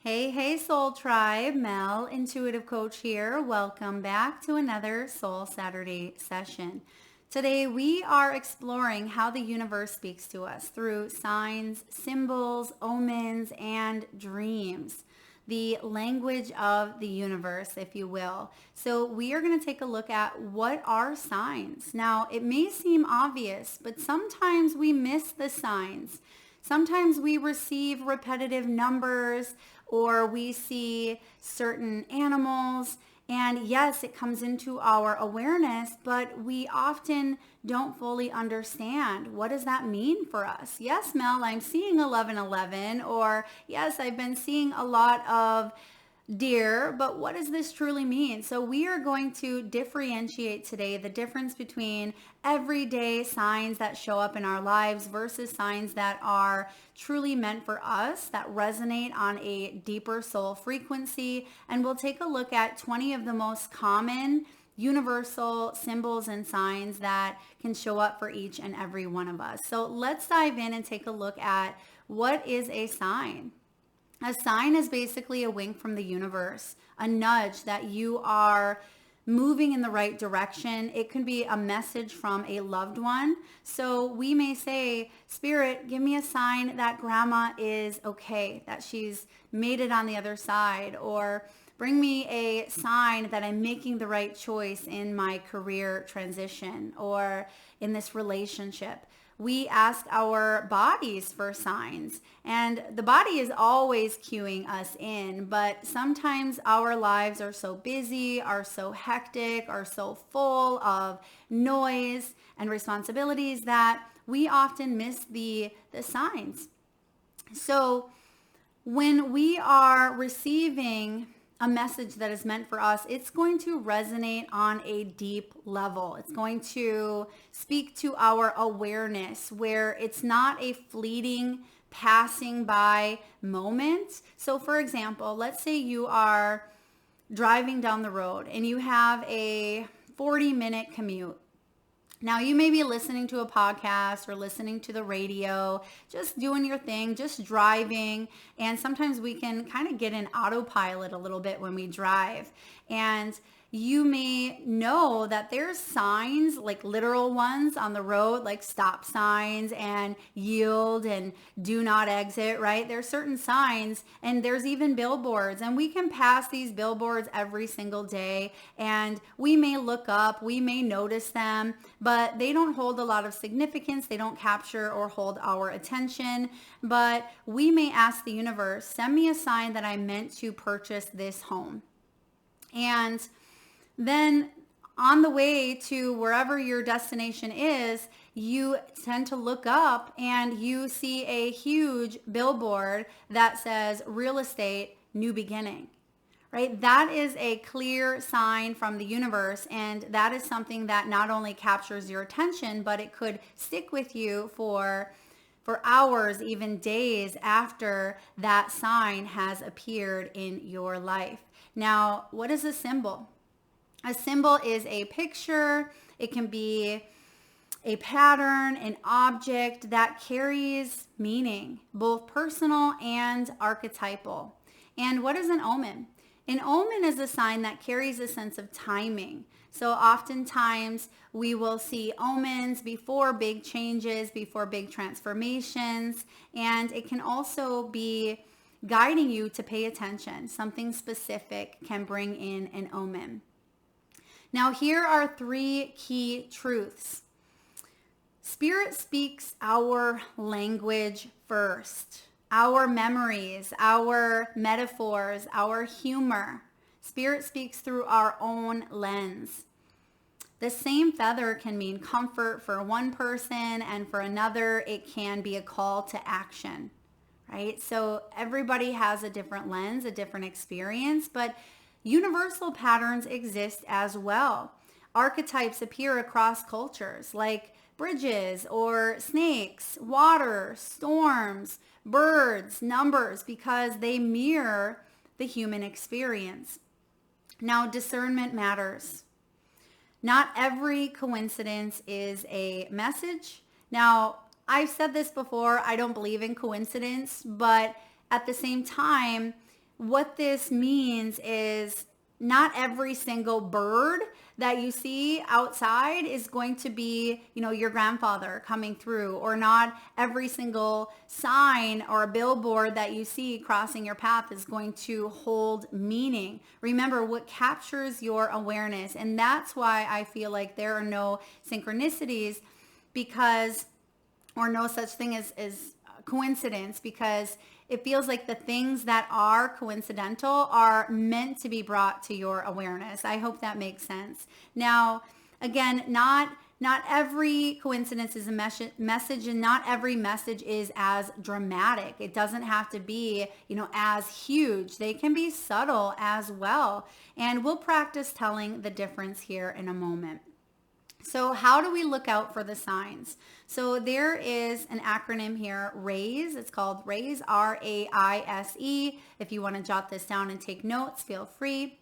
Hey, Soul Tribe. Mel, Intuitive Coach here. Welcome back to another Soul Saturday session. Today we are exploring how the universe speaks to us through signs, symbols, omens, and dreams. The language of the universe, if you will. So we are going to take a look at what are signs. Now, it may seem obvious, but sometimes we miss the signs. Sometimes we receive repetitive numbers or we see certain animals. And yes, it comes into our awareness, but we often don't fully understand what does that mean for us. Yes, Mel, I'm seeing 1111, or yes, I've been seeing a lot of deer, but what does this truly mean? So we are going to differentiate today the difference between everyday signs that show up in our lives versus signs that are truly meant for us, that resonate on a deeper soul frequency. And we'll take a look at 20 of the most common universal symbols and signs that can show up for each and every one of us. So let's dive in and take a look at what is a sign. A sign is basically a wink from the universe, a nudge that you are moving in the right direction. It can be a message from a loved one. So we may say, Spirit, give me a sign that grandma is okay, that she's made it on the other side, or bring me a sign that I'm making the right choice in my career transition or in this relationship. We ask our bodies for signs, and the body is always cueing us in, but sometimes our lives are so busy, are so hectic, are so full of noise and responsibilities that we often miss the signs. So when we are receiving a message that is meant for us, it's going to resonate on a deep level. It's going to speak to our awareness where it's not a fleeting passing by moment. So for example, let's say you are driving down the road and you have a 40-minute commute. Now, you may be listening to a podcast or listening to the radio, just doing your thing, just driving. And sometimes we can kind of get in autopilot a little bit when we drive. And you may know that there's signs, like literal ones on the road, like stop signs and yield and do not exit, right? There's certain signs, and there's even billboards, and we can pass these billboards every single day, and we may look up, we may notice them, but they don't hold a lot of significance. They don't capture or hold our attention, but we may ask the universe, send me a sign that I'm meant to purchase this home. And then on the way to wherever your destination is, you tend to look up and you see a huge billboard that says real estate, new beginning, right? That is a clear sign from the universe. And that is something that not only captures your attention, but it could stick with you for hours, even days after that sign has appeared in your life. Now, what is a symbol? A symbol is a picture. It can be a pattern, an object that carries meaning, both personal and archetypal. And what is an omen? An omen is a sign that carries a sense of timing. So oftentimes we will see omens before big changes, before big transformations, and it can also be guiding you to pay attention. Something specific can bring in an omen. Now, here are 3 key truths. Spirit speaks our language first, our memories, our metaphors, our humor. Spirit speaks through our own lens. The same feather can mean comfort for one person, and for another, it can be a call to action, right? So everybody has a different lens, a different experience, but universal patterns exist as well. Archetypes appear across cultures like bridges or snakes, water, storms, birds, numbers, because they mirror the human experience. Now, discernment matters. Not every coincidence is a message. Now, I've said this before, I don't believe in coincidence, but at the same time, what this means is not every single bird that you see outside is going to be, your grandfather coming through, or not every single sign or billboard that you see crossing your path is going to hold meaning. Remember what captures your awareness. And that's why I feel like there are no synchronicities or no such thing as coincidence, because it feels like the things that are coincidental are meant to be brought to your awareness. I hope that makes sense. Now, again, not every coincidence is a message, and not every message is as dramatic. It doesn't have to be, as huge. They can be subtle as well. And we'll practice telling the difference here in a moment. So how do we look out for the signs? So there is an acronym here, RAISE. It's called RAISE, R-A-I-S-E. If you want to jot this down and take notes, feel free.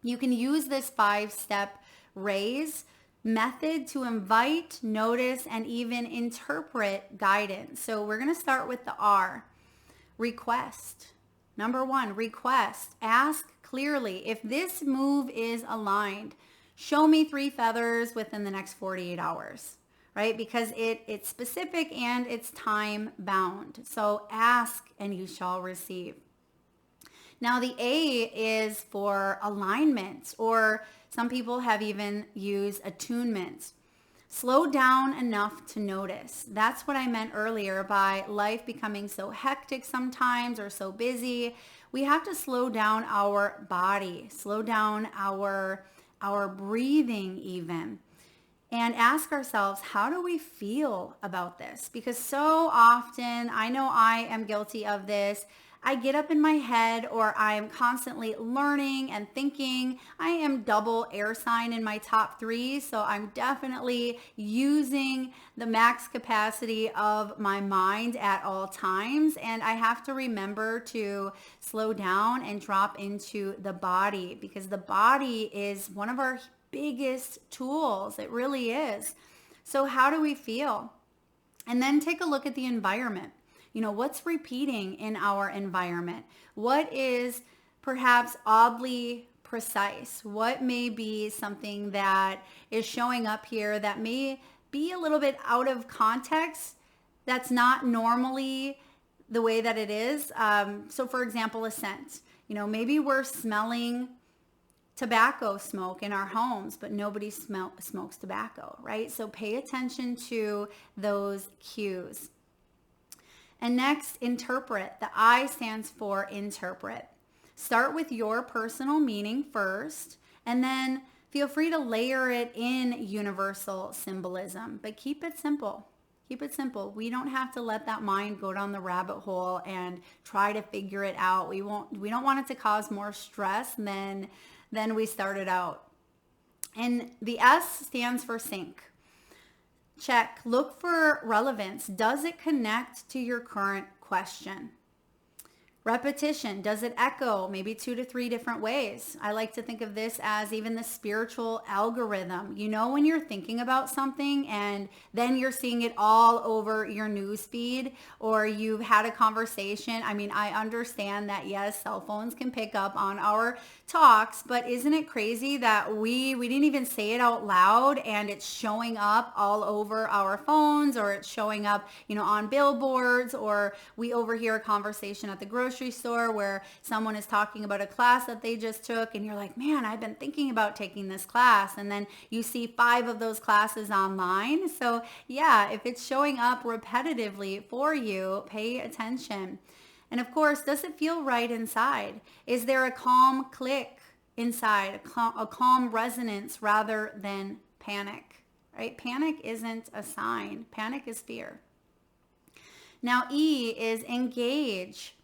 You can use this 5-step RAISE method to invite, notice, and even interpret guidance. So we're going to start with the R, request. Number 1, request. Ask clearly if this move is aligned. Show me 3 feathers within the next 48 hours, right? Because it's specific and it's time bound. So ask and you shall receive. Now the A is for alignment, or some people have even used attunement. Slow down enough to notice. That's what I meant earlier by life becoming so hectic sometimes, or so busy. We have to slow down our body, slow down our breathing even, and ask ourselves, how do we feel about this? Because so often, I know I am guilty of this, I get up in my head, or I'm constantly learning and thinking. I am double air sign in my top 3, so I'm definitely using the max capacity of my mind at all times. And I have to remember to slow down and drop into the body, because the body is one of our biggest tools. It really is. So how do we feel? And then take a look at the environment. What's repeating in our environment? What is perhaps oddly precise? What may be something that is showing up here that may be a little bit out of context, that's not normally the way that it is? So for example, a scent. Maybe we're smelling tobacco smoke in our homes, but nobody smokes tobacco, right? So pay attention to those cues. And next, interpret. The I stands for interpret. Start with your personal meaning first, and then feel free to layer it in universal symbolism, but keep it simple. Keep it simple. We don't have to let that mind go down the rabbit hole and try to figure it out. We don't want it to cause more stress than we started out. And the S stands for sync. Check. Look for relevance. Does it connect to your current question? Repetition. Does it echo maybe 2 to 3 different ways? I like to think of this as even the spiritual algorithm. When you're thinking about something and then you're seeing it all over your news feed, or you've had a conversation. I understand that, yes, cell phones can pick up on our talks, but isn't it crazy that we didn't even say it out loud and it's showing up all over our phones, or it's showing up, on billboards, or we overhear a conversation at the grocery store where someone is talking about a class that they just took, and you're like, man, I've been thinking about taking this class, and then you see 5 of those classes online. So yeah, if it's showing up repetitively for you, pay attention. And of course, does it feel right inside? Is there a calm click inside, a calm resonance rather than panic, right? Panic isn't a sign. Panic is fear. Now, E is engage.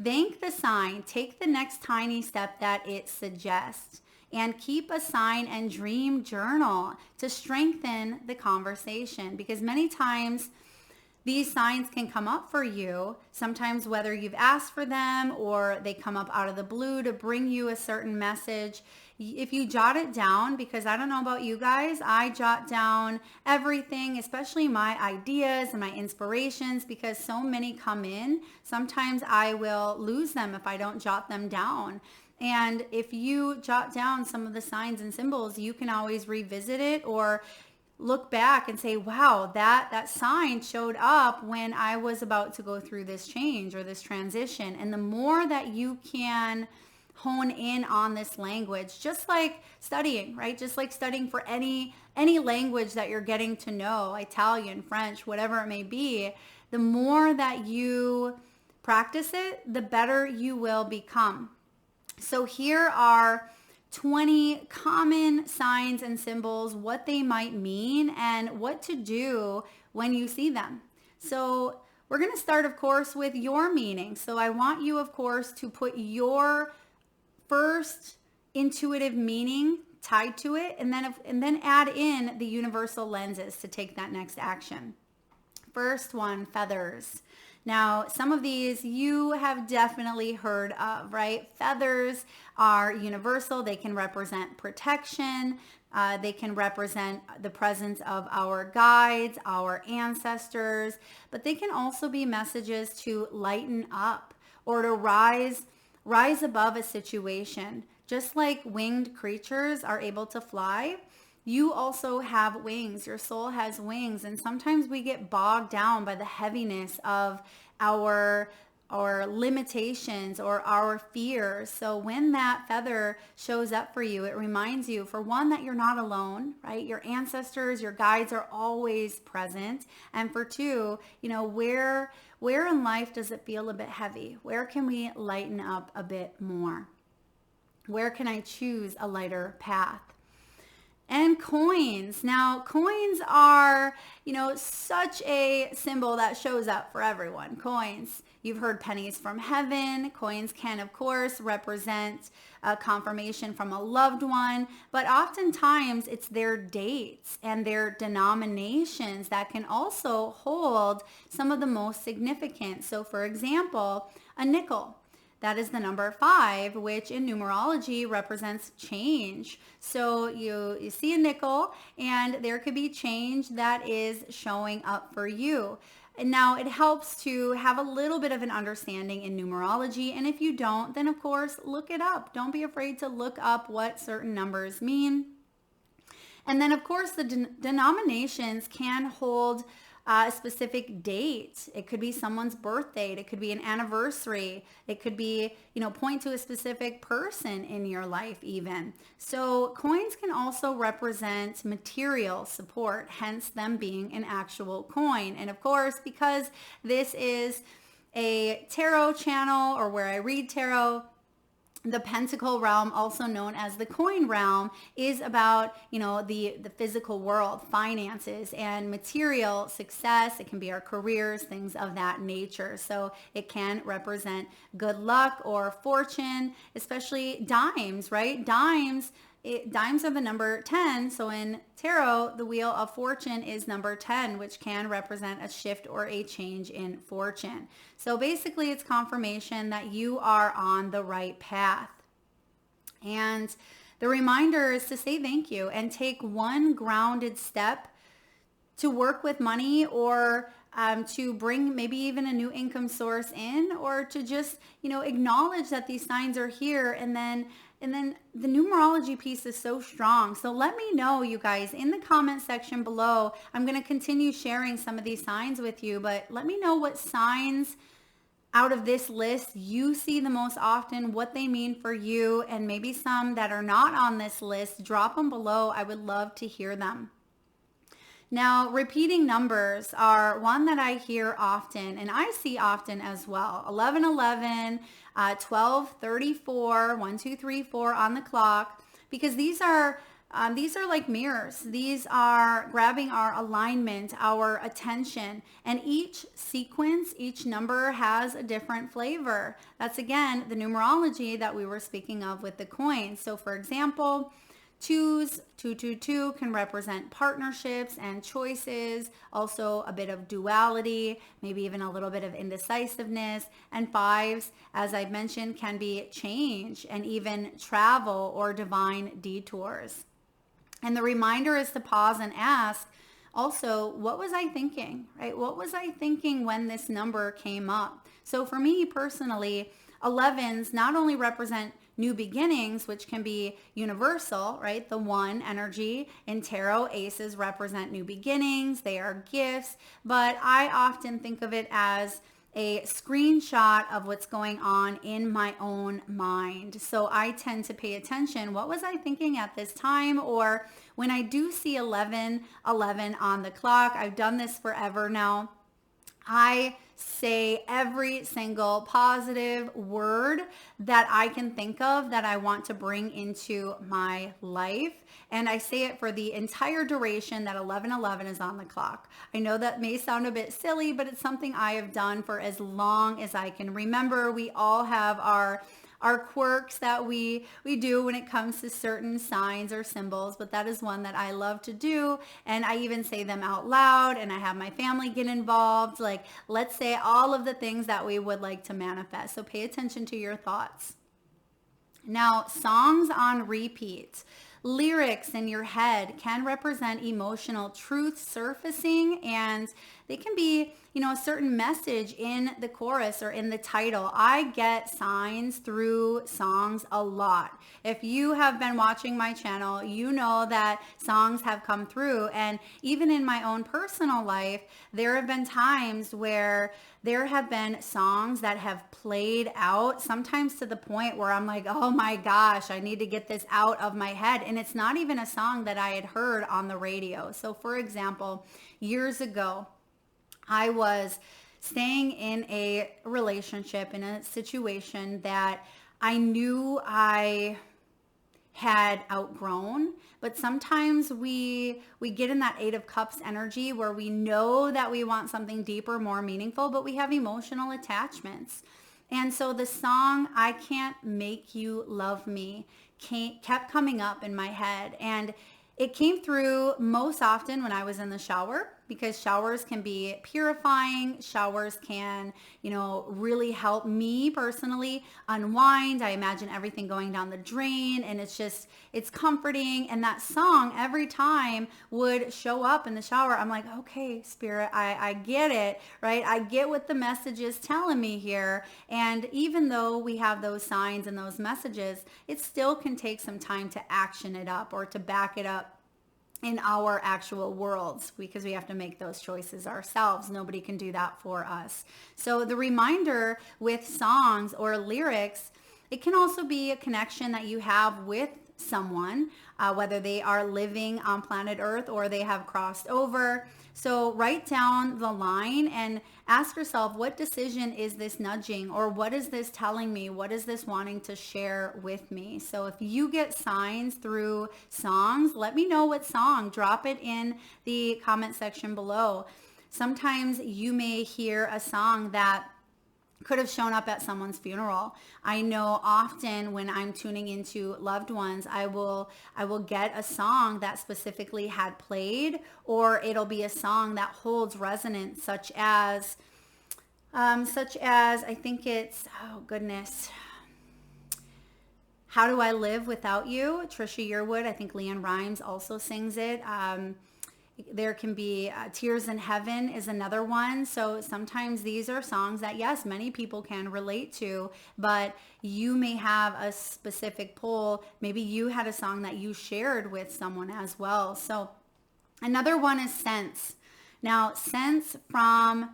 Thank the sign. Take the next tiny step that it suggests, and keep a sign and dream journal to strengthen the conversation, because many times These signs can come up for you sometimes, whether you've asked for them or they come up out of the blue to bring you a certain message. If you jot it down, because I don't know about you guys, I jot down everything, especially my ideas and my inspirations, because so many come in. Sometimes I will lose them if I don't jot them down. And if you jot down some of the signs and symbols, you can always revisit it or look back and say, wow, that sign showed up when I was about to go through this change or this transition. And the more that you can hone in on this language, just like studying, right? Just like studying for any language that you're getting to know, Italian, French, whatever it may be, the more that you practice it, the better you will become. So here are 20 common signs and symbols, what they might mean, and what to do when you see them. So we're going to start, of course, with your meaning. So I want you, of course, to put your first intuitive meaning tied to it, and then add in the universal lenses to take that next action. First one, feathers. Now, some of these you have definitely heard of, right? Feathers are universal. They can represent protection. They can represent the presence of our guides, our ancestors, but they can also be messages to lighten up or to rise above a situation. Just like winged creatures are able to fly, you also have wings. Your soul has wings. And sometimes we get bogged down by the heaviness of our limitations or our fears. So when that feather shows up for you, it reminds you, for one, that you're not alone, right? Your ancestors, your guides are always present. And for two, where in life does it feel a bit heavy? Where can we lighten up a bit more? Where can I choose a lighter path? And coins. Now, coins are, such a symbol that shows up for everyone. Coins. You've heard pennies from heaven. Coins can, of course, represent a confirmation from a loved one, but oftentimes it's their dates and their denominations that can also hold some of the most significant. So, for example, a nickel. That is the number 5, which in numerology represents change. So you see a nickel and there could be change that is showing up for you. And now it helps to have a little bit of an understanding in numerology. And if you don't, then of course, look it up. Don't be afraid to look up what certain numbers mean. And then of course, the denominations can hold a specific date. It could be someone's birth date. It could be an anniversary. It could be, point to a specific person in your life even. So coins can also represent material support, hence them being an actual coin. And of course, because this is a tarot channel or where I read tarot, the pentacle realm, also known as the coin realm, is about, the physical world, finances and material success. It can be our careers, things of that nature. So it can represent good luck or fortune, especially dimes, right? Dimes are the number 10. So in tarot, the wheel of fortune is number 10, which can represent a shift or a change in fortune. So basically it's confirmation that you are on the right path. And the reminder is to say thank you and take one grounded step to work with money or to bring maybe even a new income source in, or to just, acknowledge that these signs are here. And then the numerology piece is so strong. So let me know, you guys, in the comment section below. I'm going to continue sharing some of these signs with you, but let me know what signs out of this list you see the most often, what they mean for you, and maybe some that are not on this list. Drop them below. I would love to hear them. Now, repeating numbers are one that I hear often, and I see often as well. 1111, 1234, 1, 2, 3, 4 on the clock, because these are like mirrors. These are grabbing our alignment, our attention, and each sequence, each number has a different flavor. That's again the numerology that we were speaking of with the coins. So for example, Twos, 222 can represent partnerships and choices, also a bit of duality, maybe even a little bit of indecisiveness. And fives, as I mentioned, can be change and even travel or divine detours. And the reminder is to pause and ask, also, what was I thinking, right? What was I thinking when this number came up? So for me personally, 11s not only represent new beginnings, which can be universal, right? The one energy in tarot, aces represent new beginnings. They are gifts, but I often think of it as a screenshot of what's going on in my own mind. So I tend to pay attention. What was I thinking at this time? Or when I do see 11:11 on the clock, I've done this forever now. I say every single positive word that I can think of that I want to bring into my life. And I say it for the entire duration that 11:11 is on the clock. I know that may sound a bit silly, but it's something I have done for as long as I can remember. We all have our quirks that we do when it comes to certain signs or symbols, but that is one that I love to do. And I even say them out loud, and I have my family get involved. Like, let's say all of the things that we would like to manifest. So pay attention to your thoughts. Now, songs on repeat. Lyrics in your head can represent emotional truth surfacing, and they can be, a certain message in the chorus or in the title. I get signs through songs a lot. If you have been watching my channel, you know that songs have come through. And even in my own personal life, there have been times where there have been songs that have played out, sometimes to the point where I'm like, oh my gosh, I need to get this out of my head. And it's not even a song that I had heard on the radio. So for example, years ago, I was staying in a relationship, in a situation that I knew I had outgrown, but sometimes we get in that Eight of Cups energy where we know that we want something deeper, more meaningful, but we have emotional attachments. And so the song I Can't Make You Love Me kept coming up in my head, and it came through most often when I was in the shower, because showers can be purifying. Showers can, really help me personally unwind. I imagine everything going down the drain, and it's comforting. And that song every time would show up in the shower. I'm like, okay, Spirit, I get it, right? I get what the message is telling me here. And even though we have those signs and those messages, it still can take some time to action it up or to back it up in our actual worlds, because we have to make those choices ourselves. Nobody can do that for us. So the reminder with songs or lyrics, it can also be a connection that you have with someone, whether they are living on planet Earth or they have crossed over. So write down the line and ask yourself, what decision is this nudging, or what is this telling me? What is this wanting to share with me? So if you get signs through songs, let me know what song. Drop it in the comment section below. Sometimes you may hear a song that could have shown up at someone's funeral. I know often when I'm tuning into loved ones, I will get a song that specifically had played, or it'll be a song that holds resonance, such as I think it's, oh goodness, How Do I Live Without You? Trisha Yearwood. I think Leanne Rimes also sings it. There can be Tears in Heaven is another one. So sometimes these are songs that, yes, many people can relate to, but you may have a specific pull. Maybe you had a song that you shared with someone as well. So another one is scents. Now, scents from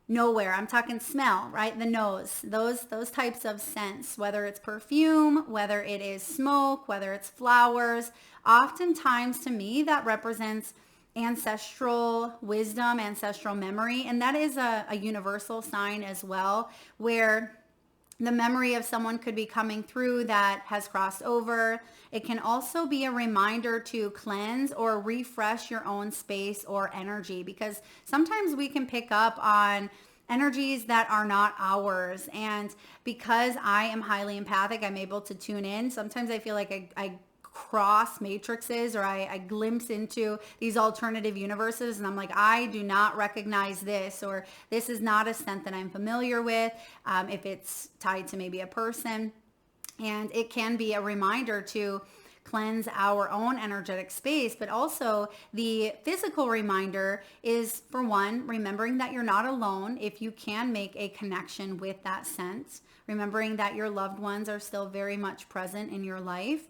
nowhere. I'm talking smell, right? The nose, those types of scents, whether it's perfume, whether it is smoke, whether it's flowers. Oftentimes to me, that represents ancestral wisdom, ancestral memory. And that is a universal sign as well, where the memory of someone could be coming through that has crossed over. It can also be a reminder to cleanse or refresh your own space or energy, because sometimes we can pick up on energies that are not ours. And because I am highly empathic, I'm able to tune in. Sometimes I feel like I cross matrices, or I glimpse into these alternative universes, and I'm like, I do not recognize this, or this is not a scent that I'm familiar with, if it's tied to maybe a person. And it can be a reminder to cleanse our own energetic space, but also the physical reminder is, for one, remembering that you're not alone if you can make a connection with that scent, remembering that your loved ones are still very much present in your life.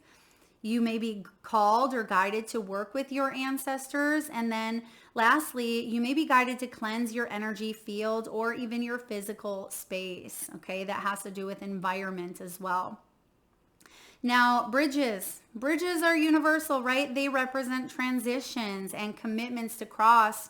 You may be called or guided to work with your ancestors. And then lastly, you may be guided to cleanse your energy field or even your physical space. Okay, that has to do with environment as well. Now, bridges are universal, right? They represent transitions and commitments to cross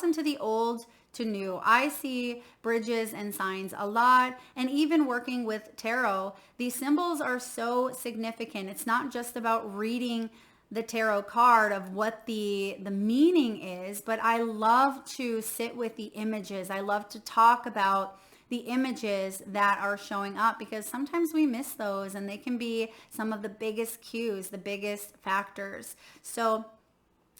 into the old to new. I see bridges and signs a lot, and even working with tarot, these symbols are so significant. It's not just about reading the tarot card of what the meaning is, but I love to sit with the images. I love to talk about the images that are showing up, because sometimes we miss those, and they can be some of the biggest cues, the biggest factors. So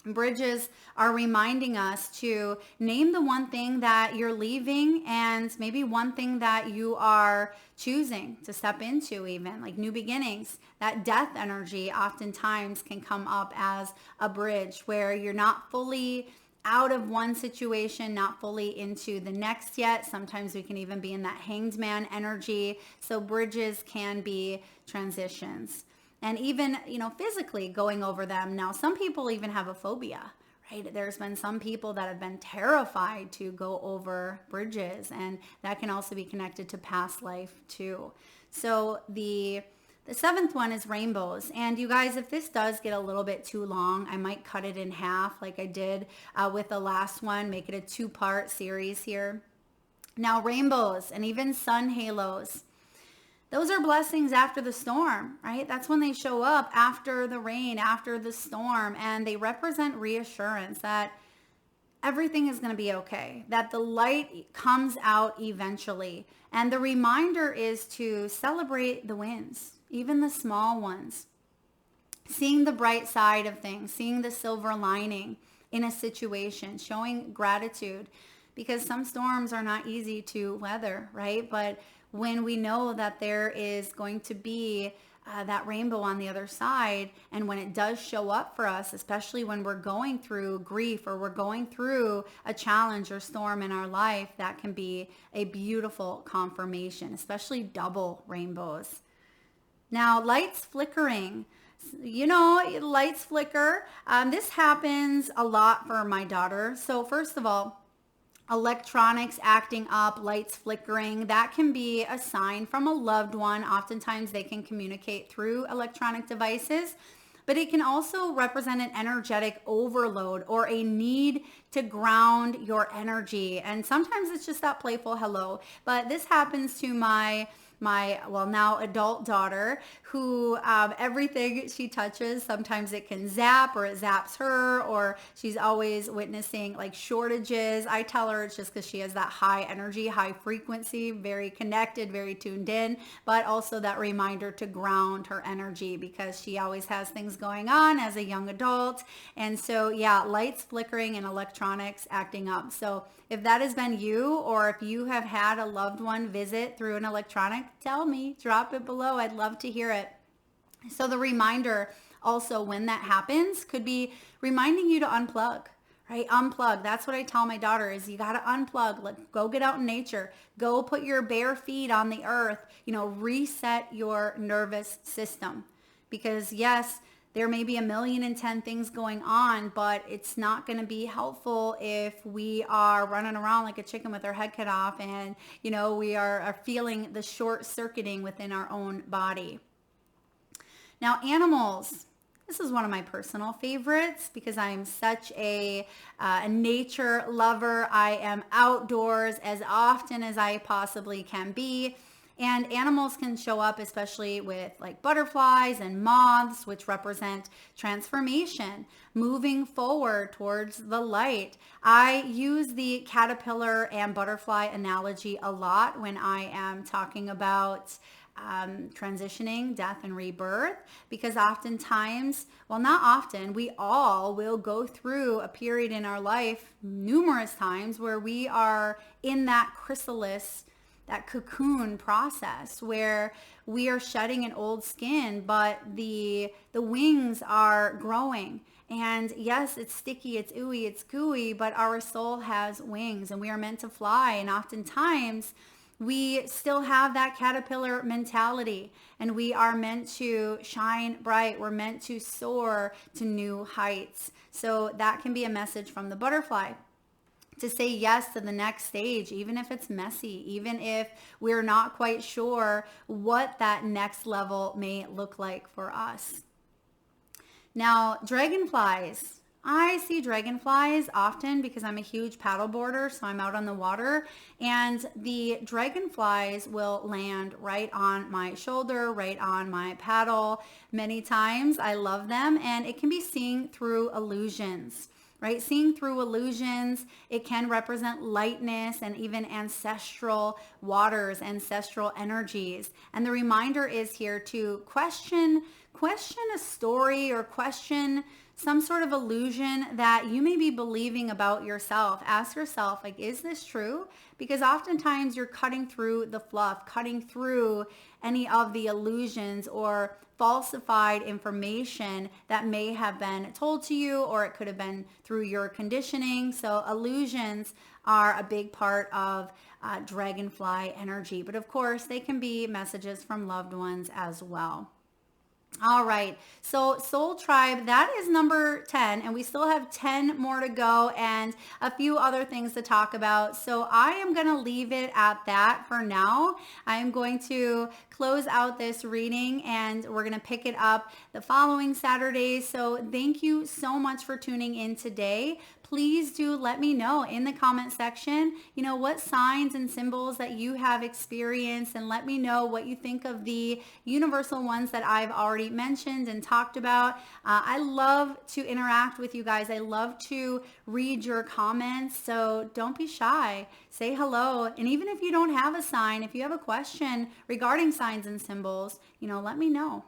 bridges are reminding us to name the one thing that you're leaving, and maybe one thing that you are choosing to step into, even like new beginnings. That death energy oftentimes can come up as a bridge, where you're not fully out of one situation, not fully into the next yet. Sometimes we can even be in that hanged man energy. So bridges can be transitions. And even, physically going over them. Now, some people even have a phobia, right? There's been some people that have been terrified to go over bridges, and that can also be connected to past life too. So the seventh one is rainbows. And you guys, if this does get a little bit too long, I might cut it in half like I did with the last one, make it a 2-part series here. Now, rainbows and even sun halos, those are blessings after the storm, right? That's when they show up after the rain, after the storm, and they represent reassurance that everything is going to be okay, that the light comes out eventually. And the reminder is to celebrate the wins, even the small ones. Seeing the bright side of things, seeing the silver lining in a situation, showing gratitude, because some storms are not easy to weather, right? But when we know that there is going to be that rainbow on the other side, and when it does show up for us, especially when we're going through grief or we're going through a challenge or storm in our life, that can be a beautiful confirmation, especially double rainbows. Now, lights flickering. Lights flicker. This happens a lot for my daughter. So first of all, electronics acting up, lights flickering, that can be a sign from a loved one. Oftentimes they can communicate through electronic devices, but it can also represent an energetic overload or a need to ground your energy. And sometimes it's just that playful hello. But this happens to my now adult daughter, who everything she touches, sometimes it can zap, or it zaps her, or she's always witnessing like shortages. I tell her it's just because she has that high energy, high frequency, very connected, very tuned in, but also that reminder to ground her energy, because she always has things going on as a young adult. And so yeah, lights flickering and electronics acting up. So if that has been you, or if you have had a loved one visit through an electronic, tell me, drop it below. I'd love to hear it. So the reminder also, when that happens, could be reminding you to unplug, right? Unplug. That's what I tell my daughter, is you got to unplug. Go get out in nature. Go put your bare feet on the earth, reset your nervous system. Because yes, there may be 1,000,010 things going on, but it's not going to be helpful if we are running around like a chicken with our head cut off, and, we are feeling the short circuiting within our own body. Now, animals. This is one of my personal favorites, because I am such a nature lover. I am outdoors as often as I possibly can be. And animals can show up, especially with like butterflies and moths, which represent transformation, moving forward towards the light. I use the caterpillar and butterfly analogy a lot when I am talking about transitioning, death, and rebirth, because oftentimes, well, not often, we all will go through a period in our life numerous times where we are in that chrysalis, that cocoon process where we are shedding an old skin, but the wings are growing. And yes, it's sticky, it's ooey, it's gooey, but our soul has wings and we are meant to fly. And oftentimes we still have that caterpillar mentality and we are meant to shine bright. We're meant to soar to new heights. So that can be a message from the butterfly, to say yes to the next stage, even if it's messy, even if we're not quite sure what that next level may look like for us. Now, dragonflies. I see dragonflies often because I'm a huge paddleboarder, so I'm out on the water, and the dragonflies will land right on my shoulder, right on my paddle. Many times I love them, and it can be seeing through illusions. Right? Seeing through illusions, it can represent lightness and even ancestral waters, ancestral energies. And the reminder is here to question a story or question some sort of illusion that you may be believing about yourself. Ask yourself, like, is this true? Because oftentimes you're cutting through the fluff, cutting through any of the illusions or falsified information that may have been told to you, or it could have been through your conditioning. So illusions are a big part of dragonfly energy. But of course, they can be messages from loved ones as well. All right, so Soul Tribe, that is number 10, and we still have 10 more to go and a few other things to talk about. So I am going to leave it at that for now. I am going to close out this reading and we're going to pick it up the following Saturday. So thank you so much for tuning in today. Please do let me know in the comment section, what signs and symbols that you have experienced, and let me know what you think of the universal ones that I've already mentioned and talked about. I love to interact with you guys. I love to read your comments. So don't be shy. Say hello. And even if you don't have a sign, if you have a question regarding signs and symbols, let me know.